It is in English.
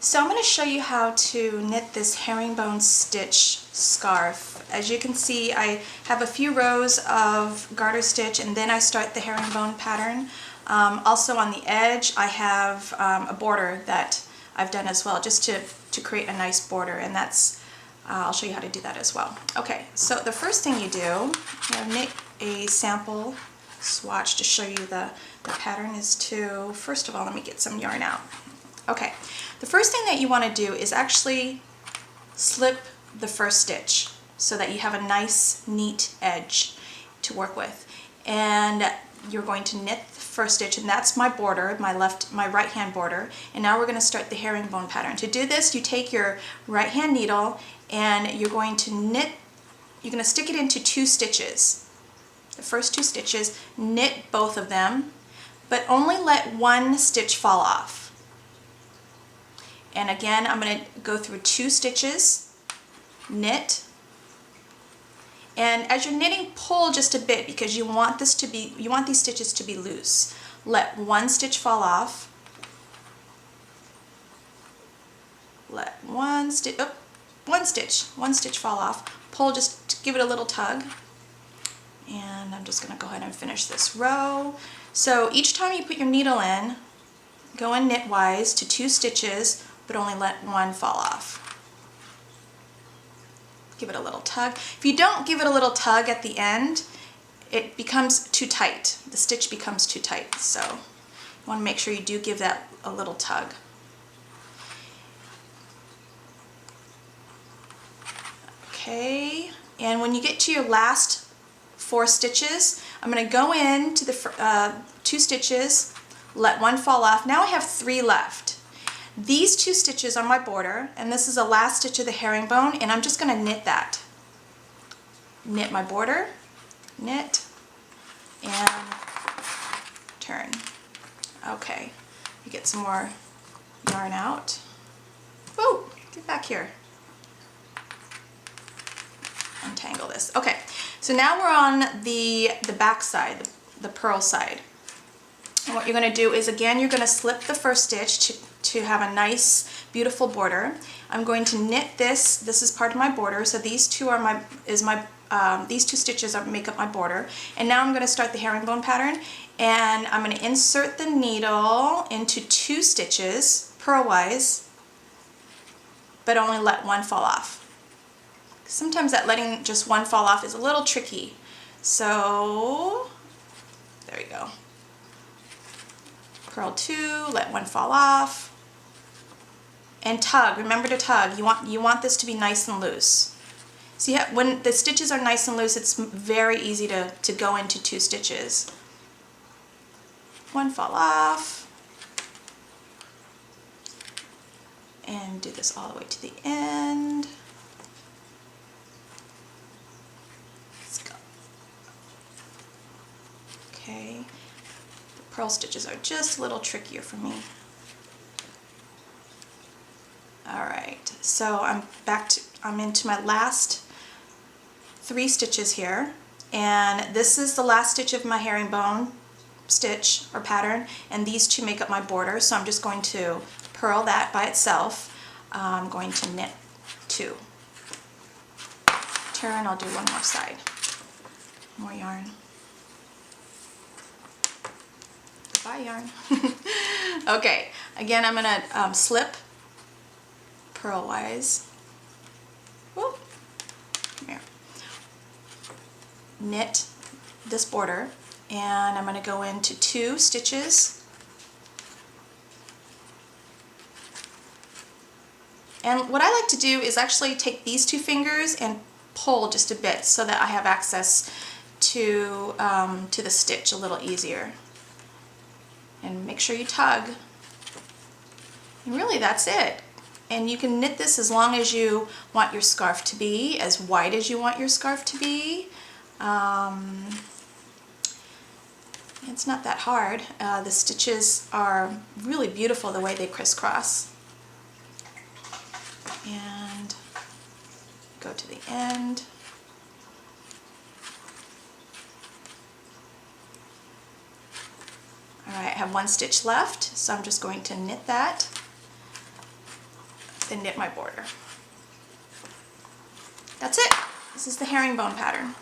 So I'm going to show you how to knit this herringbone stitch scarf. As you can see, I have a few rows of garter stitch and then I start the herringbone pattern. Also on the edge I have a border that I've done as well, just to create a nice border, and that's I'll show you how to do that as well. Okay, so the first thing you do, knit a sample swatch to show you the pattern is to, first of all, let me get some yarn out. Okay, the first thing that you want to do is actually slip the first stitch so that you have a nice neat edge to work with, and you're going to knit the first stitch, and that's my border, my right hand border, and now we're going to start the herringbone pattern. To do this, you take your right hand needle and you're going to knit, you're going to stick it into 2 stitches. The first 2 stitches, knit both of them, but only let 1 stitch fall off. And again, I'm going to go through 2 stitches, knit, and as you're knitting, pull just a bit because you want these stitches to be loose. Let 1 stitch fall off. Let 1 stitch fall off. Pull, just give it a little tug. And I'm just going to go ahead and finish this row. So each time you put your needle in, go in knitwise to 2 stitches, but only let 1 fall off. Give it a little tug. If you don't give it a little tug at the end, it becomes too tight. The stitch becomes too tight. So you want to make sure you do give that a little tug. Okay, and when you get to your last 4 stitches, I'm going to go into the 2 stitches, let 1 fall off. Now I have 3 left. These 2 stitches are my border, and this is the last stitch of the herringbone, and I'm just going to knit that. Knit my border, knit, and turn. Okay, you get some more yarn out. Whoa, get back here. Untangle this. Okay, so now we're on the back side, the purl side. And what you're going to do is, again, you're going to slip the first stitch to have a nice, beautiful border. I'm going to knit this. This is part of my border. So these 2 are these 2 stitches make up my border. And now I'm going to start the herringbone pattern. And I'm going to insert the needle into 2 stitches, purlwise, but only let 1 fall off. Sometimes that letting just 1 fall off is a little tricky. So there we go. Purl 2, let 1 fall off, and tug. Remember to tug. You want this to be nice and loose. See how when the stitches are nice and loose, it's very easy to go into 2 stitches. 1 fall off, and do this all the way to the end. Let's go. Okay. Purl stitches are just a little trickier for me. Alright, so I'm into my last 3 stitches here, and this is the last stitch of my herringbone stitch or pattern, and these 2 make up my border, so I'm just going to purl that by itself. I'm going to knit 2. Turn, I'll do one more side. More yarn. Bye, yarn. Okay, again, I'm going to slip purlwise. Whoa. Come here. Knit this border, and I'm going to go into 2 stitches. And what I like to do is actually take these 2 fingers and pull just a bit so that I have access to the stitch a little easier. And make sure you tug. And really, that's it. And you can knit this as long as you want your scarf to be, as wide as you want your scarf to be. It's not that hard. The stitches are really beautiful the way they crisscross. And go to the end. Alright, I have 1 stitch left, so I'm just going to knit that. then knit my border. That's it. This is the herringbone pattern.